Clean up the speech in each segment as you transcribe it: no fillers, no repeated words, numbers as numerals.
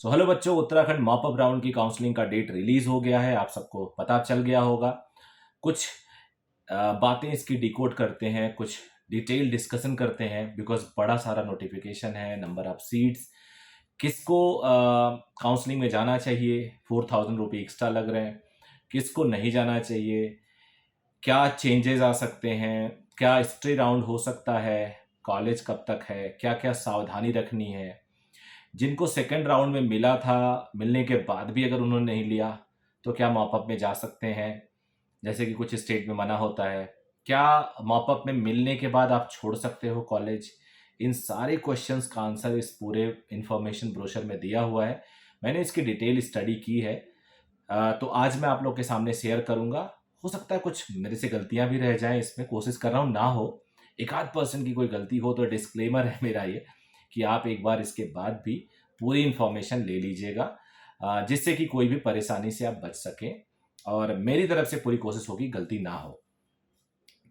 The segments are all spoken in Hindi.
सो हेलो बच्चों, उत्तराखंड मॉप अप राउंड की काउंसलिंग का डेट रिलीज हो गया है। आप सबको पता चल गया होगा। कुछ बातें इसकी डिकोड करते हैं, कुछ डिटेल डिस्कशन करते हैं, बिकॉज बड़ा सारा नोटिफिकेशन है, नंबर ऑफ सीट्स, किसको काउंसलिंग में जाना चाहिए, 4,000 रुपये एक्स्ट्रा लग रहे हैं, किसको नहीं जाना चाहिए, क्या चेंजेस आ सकते हैं, क्या स्टे राउंड हो सकता है, कॉलेज कब तक है, क्या क्या सावधानी रखनी है, जिनको सेकंड राउंड में मिला था, मिलने के बाद भी अगर उन्होंने नहीं लिया तो क्या मॉपअप में जा सकते हैं, जैसे कि कुछ स्टेट में मना होता है, क्या मॉपअप में मिलने के बाद आप छोड़ सकते हो कॉलेज। इन सारे क्वेश्चंस का आंसर इस पूरे इंफॉर्मेशन ब्रोशर में दिया हुआ है। मैंने इसकी डिटेल स्टडी की है। तो आज मैं आप लोग के सामने शेयर करूंगा। हो सकता है कुछ मेरे से गलतियां भी रह जाएं, इसमें कोशिश कर रहा हूं ना हो। एक आध परसेंट की कोई गलती हो तो डिस्क्लेमर है मेरा ये, कि आप एक बार इसके बाद भी पूरी इन्फॉर्मेशन ले लीजिएगा, जिससे कि कोई भी परेशानी से आप बच सकें, और मेरी तरफ से पूरी कोशिश होगी गलती ना हो।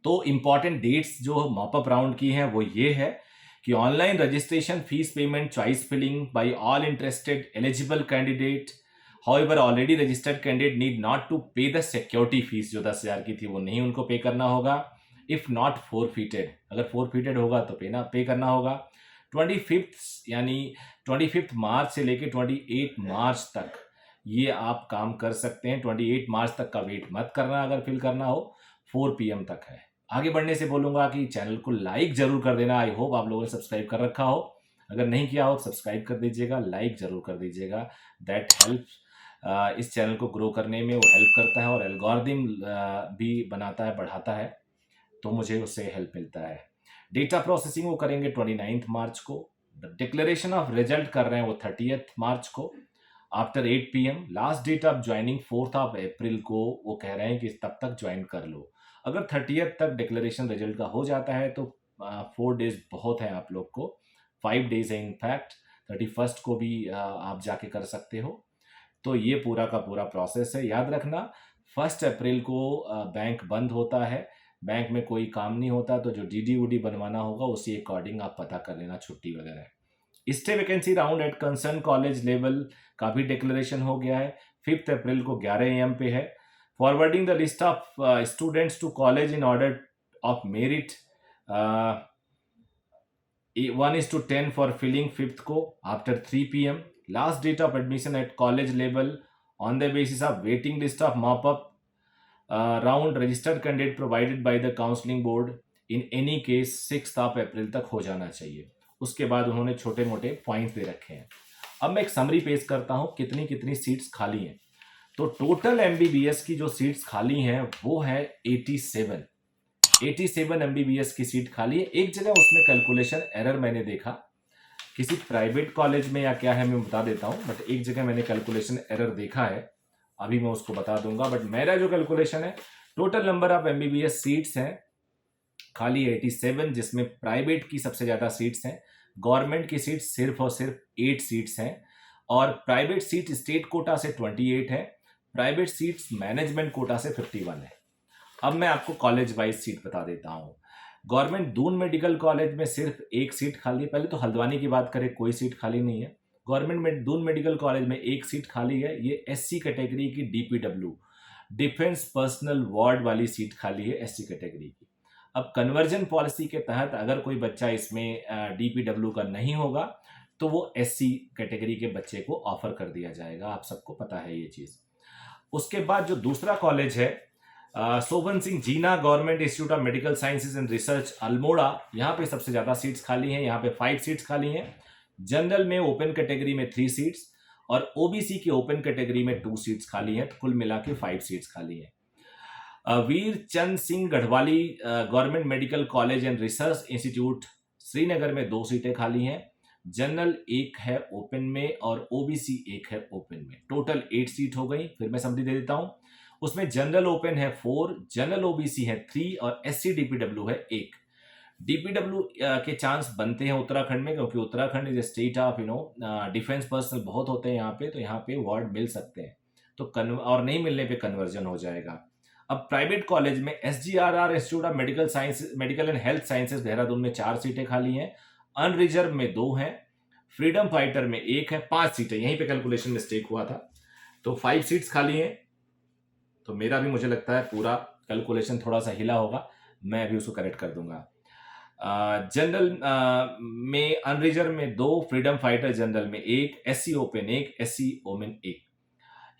तो इम्पॉर्टेंट डेट्स जो मॉपअप राउंड की हैं वो ये है कि online registration, fees payment, choice filling by all interested eligible candidate. However already registered candidate need not to pay the security fees, जो 10,000 की थी वो नहीं उनको पे करना होगा। इफ नॉट फोरफिटेड, अगर फोरफिटेड होगा तो पे करना होगा। 25 यानी 25 मार्च से लेके 28 मार्च तक ये आप काम कर सकते हैं। 28 मार्च तक का वेट मत करना अगर फिल करना हो, 4 PM तक है। आगे बढ़ने से बोलूंगा कि चैनल को लाइक जरूर कर देना। आई होप आप लोगों ने सब्सक्राइब कर रखा हो। अगर नहीं किया हो सब्सक्राइब कर दीजिएगा, लाइक जरूर कर दीजिएगा। दैट हेल्प, इस चैनल को ग्रो करने में वो हेल्प करता है, और एल्गोरिदम भी बनाता है, बढ़ाता है, तो मुझे उससे हेल्प मिलता है। डेटा प्रोसेसिंग वो करेंगे 29 मार्च को। डिक्लेरेशन ऑफ रिजल्ट कर रहे हैं वो 30 मार्च को after 8 PM। Last date of joining 4 April को वो कह रहे हैं कि तब तक ज्वाइन कर लो। अगर 30 तक डिक्लेरेशन रिजल्ट का हो जाता है तो 4 डेज बहुत है आप लोग को, 5 डेज है इनफैक्ट। 31 को भी आप जाके कर सकते हो। तो ये पूरा का पूरा प्रोसेस है। याद रखना 1 अप्रैल को बैंक बंद होता है, बैंक में कोई काम नहीं होता, तो जो डीडी वूडी बनवाना होगा उसी अकॉर्डिंग आप पता कर लेना छुट्टी वगैरह। Stay vacancy round at concern college level का भी डिक्लेरेशन हो गया है। 5 अप्रैल को 11 AM पे है। Forwarding the list of students to college in order of merit 1:10 for filling 5th को after 3 PM। Last date of admission at college level on the basis of waiting list of mop up round registered candidate provided by the counselling board in any case 6 April तक हो जाना चाहिए। उसके बाद उन्होंने छोटे मोटे पॉइंट्स दे रखे हैं। अब मैं एक समरी पेश करता हूं कितनी कितनी सीट्स खाली हैं। तो टोटल MBBS की जो सीट्स खाली हैं वो है 87 MBBS की सीट खाली है। एक जगह उसमें कैलकुलेशन एरर मैंने देखा, किसी प्राइवेट कॉलेज में या क्या है मैं बता देता हूं, बट एक जगह मैंने कैलकुलेशन एरर देखा है, अभी मैं उसको बता दूंगा। बट मेरा जो कैलकुलेशन है, total number of MBBS seats हैं खाली 87, जिसमें प्राइवेट की सबसे ज्यादा सीट्स हैं, गवर्नमेंट की सीट सिर्फ और सिर्फ 8 सीट्स हैं, और प्राइवेट सीट स्टेट कोटा से 28 है, प्राइवेट सीट्स मैनेजमेंट कोटा से 51 है। अब मैं आपको कॉलेज वाइज सीट बता देता हूँ। गवर्नमेंट दून मेडिकल कॉलेज में सिर्फ 1 सीट खाली है। पहले तो हल्द्वानी की बात करें, कोई सीट खाली नहीं है। गवर्नमेंट दून मेडिकल कॉलेज में 1 सीट खाली है, ये SC कैटेगरी की DPW डिफेंस पर्सनल वार्ड वाली सीट खाली है, SC कैटेगरी की। अब कन्वर्जन पॉलिसी के तहत अगर कोई बच्चा इसमें DPW का नहीं होगा तो वो SC कैटेगरी के बच्चे को ऑफर कर दिया जाएगा, आप सबको पता है ये चीज। उसके बाद जो दूसरा कॉलेज है Soban Singh Jeena government institute of medical sciences and research Almora, यहाँ पे सबसे ज्यादा सीट्स खाली हैं, यहाँ पे 5 सीट्स खाली हैं। जनरल में ओपन कैटेगरी में 3 सीट्स और OBC की ओपन कैटेगरी में 2 सीट्स खाली हैं, तो कुल मिला के 5 सीट्स खाली हैं। Veer Chand Singh Garhwali government medical college and research institute Srinagar में 2 सीटें खाली हैं। जनरल 1 है ओपन में और OBC 1 है ओपन में, टोटल 8 सीट हो गई। फिर मैं समझी दे देता हूं, उसमें जनरल ओपन है 4, जनरल OBC है 3 और SC DPW है 1। DPW के चांस बनते हैं उत्तराखंड में, क्योंकि Uttarakhand is state of defence personnel बहुत होते हैं यहाँ पे, तो यहाँ पे वार्ड मिल सकते हैं, तो और नहीं मिलने पे कन्वर्जन हो जाएगा। अब प्राइवेट कॉलेज में SGRR institute of medical science medical and health sciences Dehradun में 4 सीटें खाली हैं, अनरिजर्व में 2 हैं, फ्रीडम फाइटर में एक है, 5 सीटें, यहीं पे कैलकुलेशन मिस्टेक हुआ था, तो 5 सीट्स खाली हैं। तो मेरा भी मुझे लगता है पूरा कैलकुलेशन थोड़ा सा हिला होगा, मैं अभी उसको करेक्ट कर दूंगा। जनरल में अनरिजर्व में 2, फ्रीडम फाइटर जनरल में 1, SC open 1, SC women 1।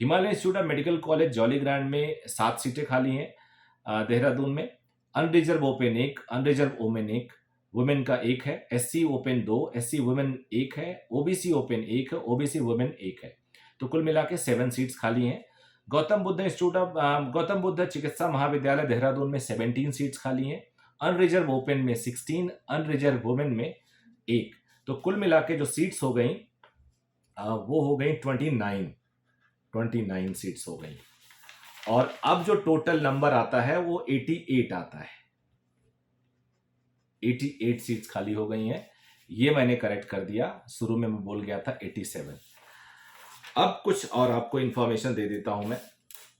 Himalaya institute of medical college Jolly Grant में 7 सीटें खाली हैं देहरादून में। Unreserved open 1, unreserved women 1, women का 1 है, एससी ओपन 2, एससी वुमेन 1 है, ओबीसी ओपन 1 है, ओबीसी वुमेन 1 है। तो कुल मिला के 7 सीट्स खाली हैं। गौतम बुद्ध चिकित्सा महाविद्यालय देहरादून में 17 सीट्स खाली हैं। अनरिजर्व ओपन में 16, अनरिजर्व वुमेन में 1। तो कुल मिला के जो सीट्स हो गई वो हो गई 29 सीट्स हो गई। और अब जो टोटल नंबर आता है वो 88 आता है। 88 सीट्स खाली हो गई हैं, ये मैंने करेक्ट कर दिया, शुरू में मैं बोल गया था 87। अब कुछ और आपको इंफॉर्मेशन दे देता हूं मैं।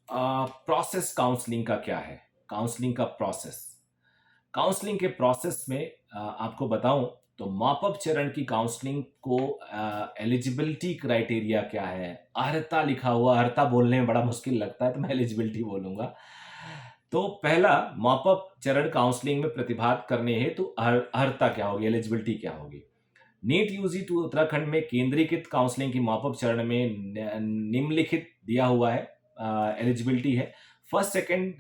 प्रोसेस काउंसलिंग का क्या है, काउंसलिंग का प्रोसेस। काउंसलिंग के प्रोसेस में आपको बताऊं तो मॉपअप चरण की काउंसलिंग को एलिजिबिलिटी क्राइटेरिया क्या है, अर्हता लिखा हुआ, अर्हता बोलने में बड़ा मुश्किल लगता है तो मैं एलिजिबिलिटी बोलूंगा। तो पहला, मॉपअप चरण काउंसलिंग में प्रतिभाग करने हेतु अर्हता क्या होगी, एलिजिबिलिटी क्या होगी। नीट यूजी टू उत्तराखंड में केंद्रीकृत काउंसलिंग की मॉपअप चरण में निम्नलिखित दिया हुआ है एलिजिबिलिटी है। फर्स्ट सेकंड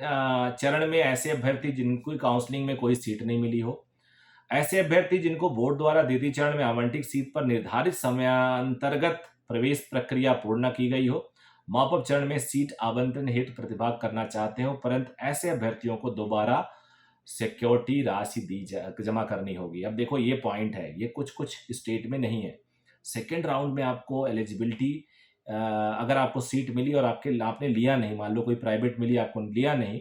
चरण में ऐसे अभ्यर्थी जिनको काउंसलिंग में कोई सीट नहीं मिली हो, ऐसे अभ्यर्थी जिनको बोर्ड द्वारा द्वितीय चरण में आवंटित सीट पर निर्धारित समयांतर्गत प्रवेश प्रक्रिया पूर्ण की गई हो, मॉपअप चरण में सीट आवंटन हेतु प्रतिभाग करना चाहते हो परंतु ऐसे अभ्यर्थियों को दोबारा सिक्योरिटी राशि जमा करनी होगी। अब देखो ये पॉइंट है, ये कुछ कुछ स्टेट में नहीं है। सेकेंड राउंड में आपको एलिजिबिलिटी, अगर आपको सीट मिली और आपने लिया नहीं, मान लो कोई प्राइवेट मिली आपको लिया नहीं,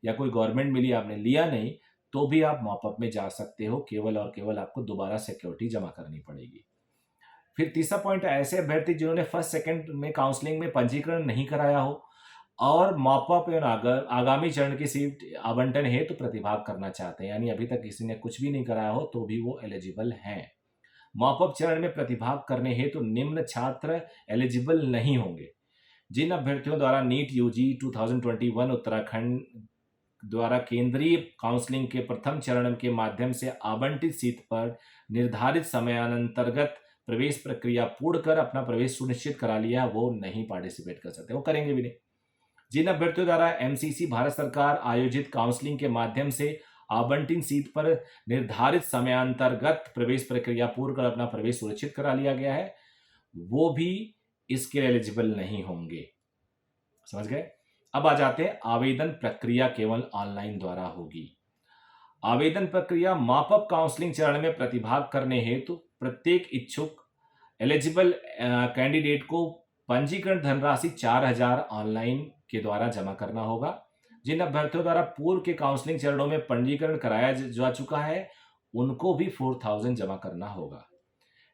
या कोई गवर्नमेंट मिली आपने लिया नहीं, तो भी आप मॉपअप में जा सकते हो, केवल और केवल आपको दोबारा सिक्योरिटी जमा करनी पड़ेगी। फिर तीसरा पॉइंट है, ऐसे अभ्यर्थी जिन्होंने फर्स्ट सेकंड में काउंसलिंग में पंजीकरण नहीं कराया हो और मॉपअप एवं आगामी चरण की सीट आवंटन हेतु प्रतिभाग करना चाहते हैं, यानी अभी तक किसी ने कुछ भी नहीं कराया हो तो भी वो एलिजिबल हैं। मॉपअप चरण में प्रतिभाग करने हेतु निम्न छात्र एलिजिबल नहीं होंगे। जिन अभ्यर्थियों द्वारा नीट यूजी 2021 उत्तराखंड द्वारा केंद्रीय काउंसलिंग के प्रथम चरण के माध्यम से आवंटित सीट पर निर्धारित समयानंतर्गत प्रवेश प्रक्रिया पूर्ण कर अपना प्रवेश सुनिश्चित करा लिया, वो नहीं पार्टिसिपेट कर सकते, वो करेंगे भी नहीं। जिन अभ्यर्थियों द्वारा एमसीसी भारत सरकार आयोजित काउंसलिंग के माध्यम से आवंटित सीट पर निर्धारित समयांतर्गत प्रवेश प्रक्रिया पूर्ण कर अपना प्रवेश सुनिश्चित करा लिया गया है, वो भी इसके एलिजिबल नहीं होंगे। समझ गए। अब आ जाते हैं, आवेदन प्रक्रिया केवल ऑनलाइन द्वारा होगी। आवेदन प्रक्रिया, मॉपअप काउंसलिंग चरण में प्रतिभाग करने हेतु प्रत्येक इच्छुक एलिजिबल कैंडिडेट को पंजीकरण धनराशि 4,000 ऑनलाइन के द्वारा जमा करना होगा। जिन अभ्यर्थियों द्वारा पूर्व के काउंसलिंग चरणों में पंजीकरण कराया जा चुका है उनको भी 4,000 जमा करना होगा।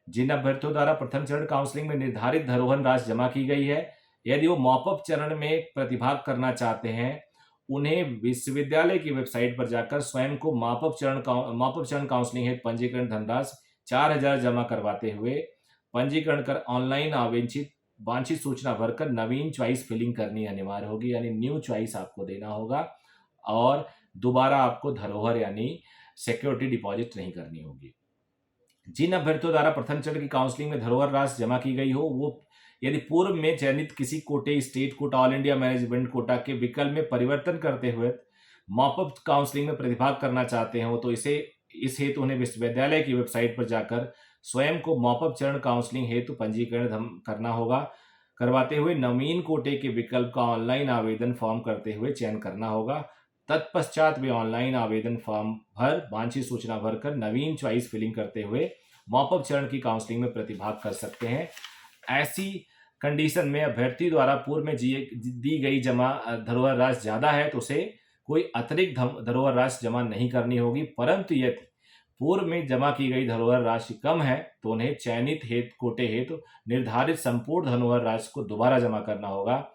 जिन अभ्यर्थियों द्वारा प्रथम चरण काउंसलिंग में निर्धारित धरोहर राशि जमा की गई है, यदि वो मॉपअप चरण में प्रतिभाग करना चाहते हैं, उन्हें विश्वविद्यालय की वेबसाइट पर जाकर स्वयं को मॉपअप चरण काउंसलिंग हेतु पंजीकरण धनराशि 4,000 जमा करवाते हुए पंजीकरण कर ऑनलाइन वांछित सूचना भरकर नवीन चॉइस फिलिंग करनी अनिवार्य होगी, यानी न्यू चॉइस आपको देना होगा और दोबारा आपको धरोहर यानी सिक्योरिटी डिपॉजिट नहीं करनी होगी। जिन अभ्यर्थियों द्वारा प्रथम चरण की काउंसलिंग में धरोहर राशि जमा की गई हो, वो यदि पूर्व में चयनित किसी कोटे, state quota, all India management quota के विकल्प में परिवर्तन करते हुए मॉपअप काउंसलिंग में प्रतिभाग करना चाहते हो तो इस हेतु उन्हें विश्वविद्यालय की वेबसाइट पर जाकर स्वयं को मॉपअप चरण काउंसलिंग हेतु पंजीकरण करना होगा, करवाते हुए नवीन कोटे के विकल्प का ऑनलाइन आवेदन फॉर्म करते हुए चयन करना होगा। तत्पश्चात वे ऑनलाइन आवेदन फॉर्म भर वांछित सूचना भरकर नवीन चॉइस फिलिंग करते हुए मॉपअप चरण की काउंसलिंग में प्रतिभाग कर सकते हैं। ऐसी कंडीशन में अभ्यर्थी द्वारा पूर्व में दी गई जमा धरोहर राशि ज्यादा है तो उसे कोई अतिरिक्त धरोहर राशि जमा नहीं करनी होगी, परंतु यदि पूर्व में जमा की गई धरोहर राशि कम है तो उन्हें चयनित कोटे हेतु निर्धारित संपूर्ण धरोहर राशि को दोबारा जमा करना होगा।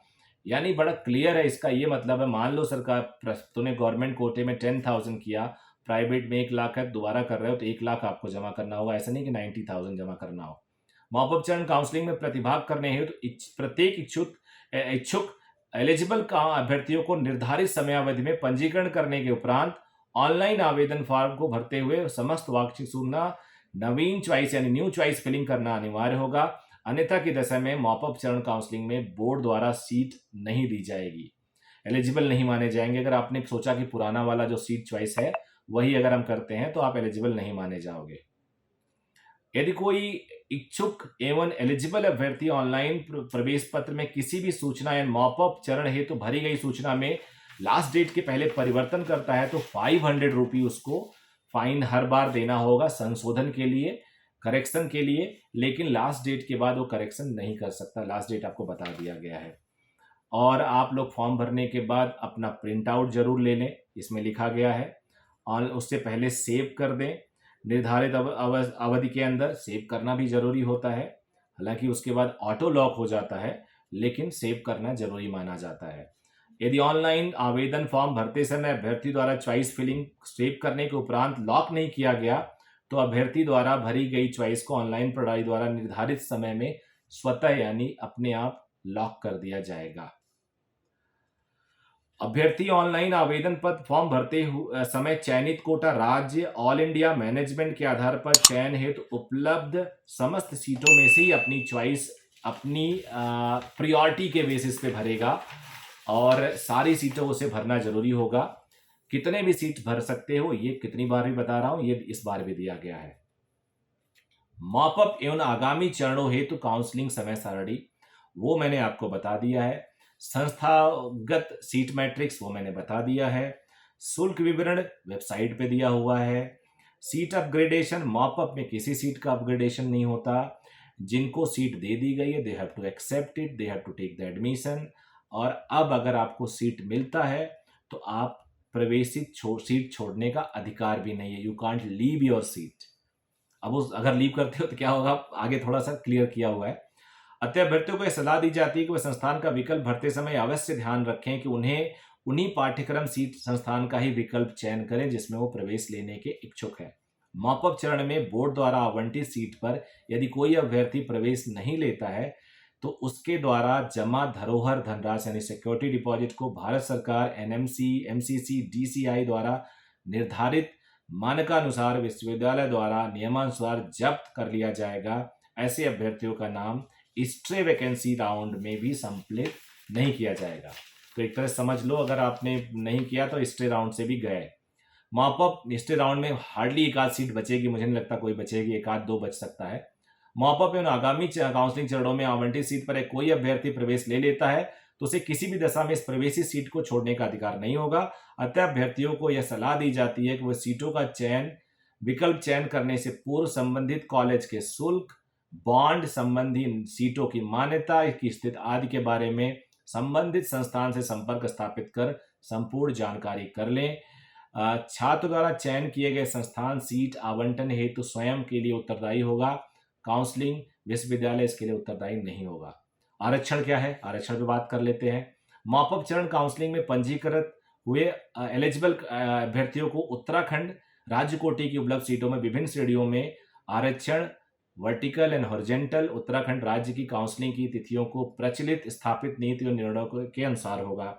यानी बड़ा क्लियर है इसका ये मतलब है, मान लो सरकार तूने गवर्नमेंट कोटे में 10,000 किया, प्राइवेट में 1 लाख है, दोबारा कर रहे हो तो 1 लाख आपको जमा करना होगा, ऐसा नहीं कि 90,000 जमा करना हो। मॉपअप चरण काउंसलिंग में प्रतिभाग करने हेतु प्रत्येक इच्छुक एलिजिबल अभ्यर्थियों को निर्धारित समयावधि में पंजीकरण करने के उपरांत ऑनलाइन आवेदन फॉर्म को भरते हुए समस्त वार्षिक सूचना नवीन चॉइस यानी न्यू चॉइस फिलिंग करना अनिवार्य होगा। अन्यथा की दशा में मॉपअप चरण काउंसलिंग में बोर्ड द्वारा सीट नहीं दी जाएगी, एलिजिबल नहीं माने जाएंगे। अगर आपने सोचा कि पुराना वाला जो सीट चॉइस है वही अगर हम करते हैं तो आप एलिजिबल नहीं माने जाओगे। यदि कोई इच्छुक एवं एलिजिबल अभ्यर्थी ऑनलाइन प्रवेश पत्र में किसी भी सूचना या मॉपअप चरण हेतु भरी गई सूचना में लास्ट डेट के पहले परिवर्तन करता है तो 500 रुपये उसको फाइन हर बार देना होगा संशोधन के लिए, करेक्शन के लिए। लेकिन लास्ट डेट के बाद वो करेक्शन नहीं कर सकता, लास्ट डेट आपको बता दिया गया है। और आप लोग फॉर्म भरने के बाद अपना प्रिंट आउट जरूर ले लें, इसमें लिखा गया है, और उससे पहले सेव कर दें। निर्धारित अवधि के अंदर सेव करना भी जरूरी होता है। हालांकि उसके बाद ऑटो लॉक हो जाता है, लेकिन सेव करना जरूरी माना जाता है। यदि ऑनलाइन आवेदन फॉर्म भरते समय अभ्यर्थी द्वारा चॉइस फिलिंग सेव करने के उपरांत लॉक नहीं किया गया तो अभ्यर्थी द्वारा भरी गई चॉइस को ऑनलाइन प्रणाली द्वारा निर्धारित समय में स्वतः यानी अपने आप लॉक कर दिया जाएगा। अभ्यर्थी ऑनलाइन आवेदन पत्र फॉर्म भरते समय चयनित कोटा राज्य ऑल इंडिया मैनेजमेंट के आधार पर चयन हेतु उपलब्ध समस्त सीटों में से ही अपनी चॉइस अपनी प्रायोरिटी के बेसिस पे भरेगा और सारी सीटों से भरना जरूरी होगा। कितने भी सीट भर सकते हो, ये कितनी बार भी बता रहा हूं, ये इस बार भी दिया गया है। मॉपअप एवं आगामी चरणों हेतु काउंसलिंग समय सारणी वो मैंने आपको बता दिया है। संस्थागत सीट मैट्रिक्स वो मैंने बता दिया है। शुल्क विवरण वेबसाइट पे दिया हुआ है। सीट अपग्रेडेशन, मॉपअप में किसी सीट का अपग्रेडेशन नहीं होता। जिनको सीट दे दी गई है they have to accept it, they have to take the admission. और अब अगर आपको सीट मिलता है तो आप प्रवेशित सीट छोड़ने का अधिकार भी नहीं है। You can't leave your seat. अब उस अगर लीव करते हो तो क्या होगा, आगे थोड़ा सा क्लियर किया हुआ है। अतः अभ्यर्थियों को यह सलाह दी जाती है कि वह संस्थान का विकल्प भरते समय अवश्य ध्यान रखें कि उन्हें उन्हीं पाठ्यक्रम सीट संस्थान का ही विकल्प चयन करें जिसमें वो प्रवेश लेने के इच्छुक है। मॉपअप चरण में बोर्ड द्वारा आवंटित सीट पर यदि कोई अभ्यर्थी प्रवेश नहीं लेता है तो उसके द्वारा जमा धरोहर धनराशि यानी सिक्योरिटी डिपॉजिट को भारत सरकार एनएमसी, एमसीसी, डीसीआई द्वारा निर्धारित मानकानुसार विश्वविद्यालय द्वारा नियमानुसार जब्त कर लिया जाएगा। ऐसे अभ्यर्थियों का नाम स्ट्रे वैकेंसी राउंड में भी सम्मिलित नहीं किया जाएगा। तो एक तरह समझ लो, अगर आपने नहीं किया तो स्ट्रे राउंड से भी गए। मॉपअप स्ट्रे राउंड में हार्डली एक आध सीट बचेगी, मुझे नहीं लगता कोई बचेगी, एक आध दो बच सकता है। मॉपअप एवं आगामी काउंसलिंग चरणों में आवंटित सीट पर एक कोई अभ्यर्थी प्रवेश ले लेता है तो उसे किसी भी दशा में इस प्रवेशी सीट को छोड़ने का अधिकार नहीं होगा। अतः अभ्यर्थियों को यह सलाह दी जाती है कि वह सीटों का विकल्प चयन करने से पूर्व संबंधित कॉलेज के शुल्क, बॉन्ड संबंधी सीटों की मान्यता की स्थिति आदि के बारे में संबंधित संस्थान से संपर्क स्थापित कर संपूर्ण जानकारी कर लें। छात्र द्वारा चयन किए गए संस्थान सीट आवंटन हेतु स्वयं के लिए उत्तरदायी होगा। काउंसलिंग विश्वविद्यालय इसके लिए उत्तरदायी नहीं होगा। आरक्षण क्या है, आरक्षण पे बात कर लेते हैं। मॉपअप चरण काउंसलिंग में पंजीकृत हुए एलिजिबल अभ्यर्थियों को उत्तराखंड राज्य कोटि की उपलब्ध सीटों में विभिन्न श्रेणियों में आरक्षण वर्टिकल एंड हॉरिजॉन्टल उत्तराखंड राज्य की काउंसलिंग की तिथियों को प्रचलित स्थापित नीति और निर्णयों के अनुसार होगा।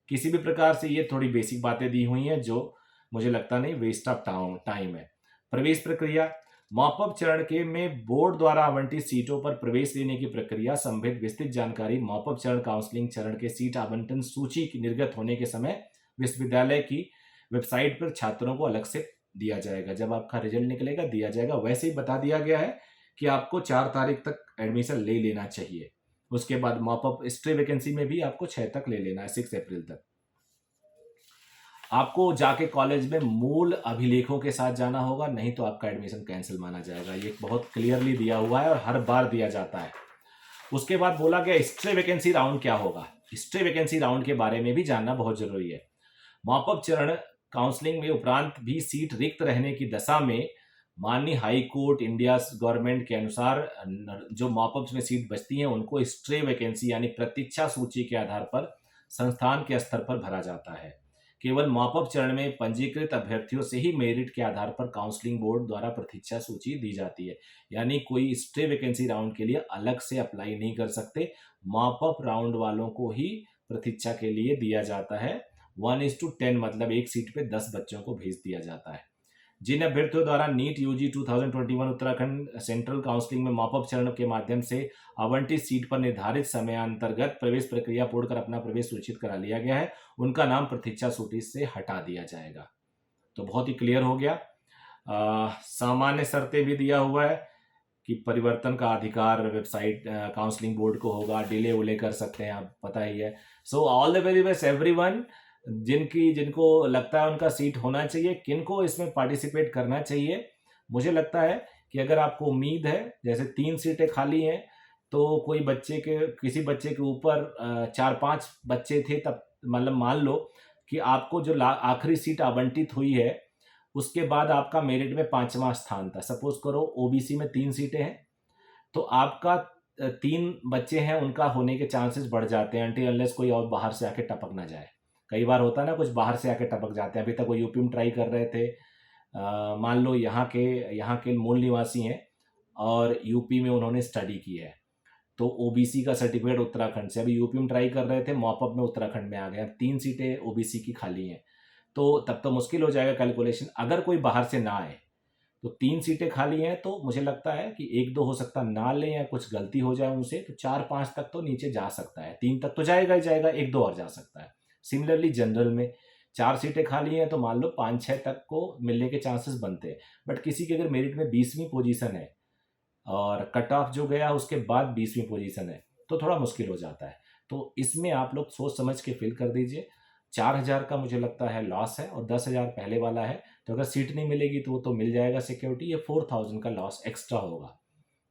किसी भी प्रकार से ये थोड़ी बेसिक बातें दी हुई हैं जो मुझे लगता नहीं वेस्ट ऑफ टाइम है। प्रवेश प्रक्रिया, मॉपअप चरण के में बोर्ड द्वारा आवंटित सीटों पर प्रवेश लेने की प्रक्रिया संबंधित विस्तृत जानकारी मॉपअप चरण काउंसलिंग चरण के सीट आवंटन सूची की निर्गत होने के समय विश्वविद्यालय की वेबसाइट पर छात्रों को अलग से दिया जाएगा। जब आपका रिजल्ट निकलेगा दिया जाएगा। वैसे ही बता दिया गया है कि आपको 4 तारीख तक एडमिशन ले लेना चाहिए। उसके बाद मॉपअप स्ट्रे वैकेंसी में भी आपको 6 तक ले लेना है, 6 अप्रैल तक। आपको जाके कॉलेज में मूल अभिलेखों के साथ जाना होगा, नहीं तो आपका एडमिशन कैंसिल माना जाएगा। ये बहुत क्लियरली दिया हुआ है और हर बार दिया जाता है। उसके बाद बोला गया स्ट्रे वैकेंसी राउंड क्या होगा। स्ट्रे वैकेंसी राउंड के बारे में भी जानना बहुत जरूरी है। मॉपअप चरण काउंसलिंग में उपरांत भी सीट रिक्त रहने की दशा में माननीय हाई कोर्ट इंडिया गवर्नमेंट के अनुसार जो मॉपअप में सीट बचती हैं उनको स्ट्रे वैकेंसी यानी प्रतीक्षा सूची के आधार पर संस्थान के स्तर पर भरा जाता है। केवल मॉपअप चरण में पंजीकृत अभ्यर्थियों से ही मेरिट के आधार पर काउंसलिंग बोर्ड द्वारा प्रतीक्षा सूची दी जाती है। यानी कोई स्टे वैकेंसी राउंड के लिए अलग से अप्लाई नहीं कर सकते, मॉपअप राउंड वालों को ही प्रतीक्षा के लिए दिया जाता है। 1:10 मतलब एक सीट पे 10 बच्चों को भेज दिया जाता है। जिन अभ्यर्थियों द्वारा NEET UG 2021 Uttarakhand central counselling में मॉपअप चरण के माध्यम से आवंटित सीट पर निर्धारित समयांतर्गत प्रवेश प्रक्रिया पूर्ण कर अपना प्रवेश सुनिश्चित करा लिया गया है, उनका नाम प्रतीक्षा सूची से हटा दिया जाएगा। तो बहुत ही क्लियर हो गया। सामान्य शर्तें भी दिया हुआ है कि परिवर्तन का अधिकार वेबसाइट काउंसलिंग बोर्ड को होगा, डिले उले कर सकते हैं, आप पता ही है। So all the very best everyone. जिनको लगता है उनका सीट होना चाहिए, किनको इसमें पार्टिसिपेट करना चाहिए। मुझे लगता है कि अगर आपको उम्मीद है, जैसे 3 सीटें खाली हैं, तो किसी बच्चे के ऊपर 4-5 बच्चे थे, तब मतलब मान लो कि आपको जो आखिरी सीट आवंटित हुई है, उसके बाद आपका मेरिट में 5वां स्थान था। सपोज करो ओबीसी में 3 सीटें हैं, तो आपका 3 बच्चे हैं, उनका होने के चांसेस बढ़ जाते हैं अनटिल अनलेस कोई और बाहर से आके टपक ना जाए। कई बार होता है ना, कुछ बाहर से आके टपक जाते हैं। अभी तक वो यूपी में ट्राई कर रहे थे, मान लो यहाँ के मूल निवासी हैं और यूपी में उन्होंने स्टडी की है, तो ओबीसी का सर्टिफिकेट उत्तराखंड से, अभी यूपी में ट्राई कर रहे थे, मॉपअप में उत्तराखंड में आ गए, अब 3 सीटें ओबीसी की खाली हैं, तो तब तो मुश्किल हो जाएगा कैलकुलेशन। अगर कोई बाहर से ना आए तो 3 सीटें खाली हैं, तो मुझे लगता है कि 1-2 हो सकता ना लें या कुछ गलती हो जाए उनसे, तो 4-5 तक तो नीचे जा सकता है। 3 तक तो जाएगा ही जाएगा, 1-2 और जा सकता है। सिमिलरली जनरल में 4 सीटें खाली हैं, तो मान लो 5-6 तक को मिलने के चांसेस बनते हैं। बट किसी की अगर मेरिट में 20वीं पोजीशन है और कट ऑफ जो गया उसके बाद 20वीं पोजीशन है, तो थोड़ा मुश्किल हो जाता है। तो इसमें आप लोग सोच समझ के फिल कर दीजिए। 4,000 का मुझे लगता है लॉस है और 10,000 पहले वाला है, तो अगर सीट नहीं मिलेगी तो वो तो मिल जाएगा सिक्योरिटी, ये 4,000 का लॉस एक्स्ट्रा होगा।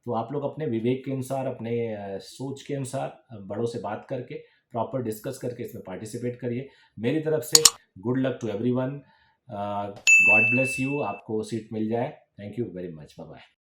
तो आप लोग अपने विवेक के अनुसार, अपने सोच के अनुसार बड़ों से बात करके प्रॉपर डिस्कस करके इसमें पार्टिसिपेट करिए। मेरी तरफ से good luck to everyone, God bless you, आपको सीट मिल जाए। Thank you very much, bye bye.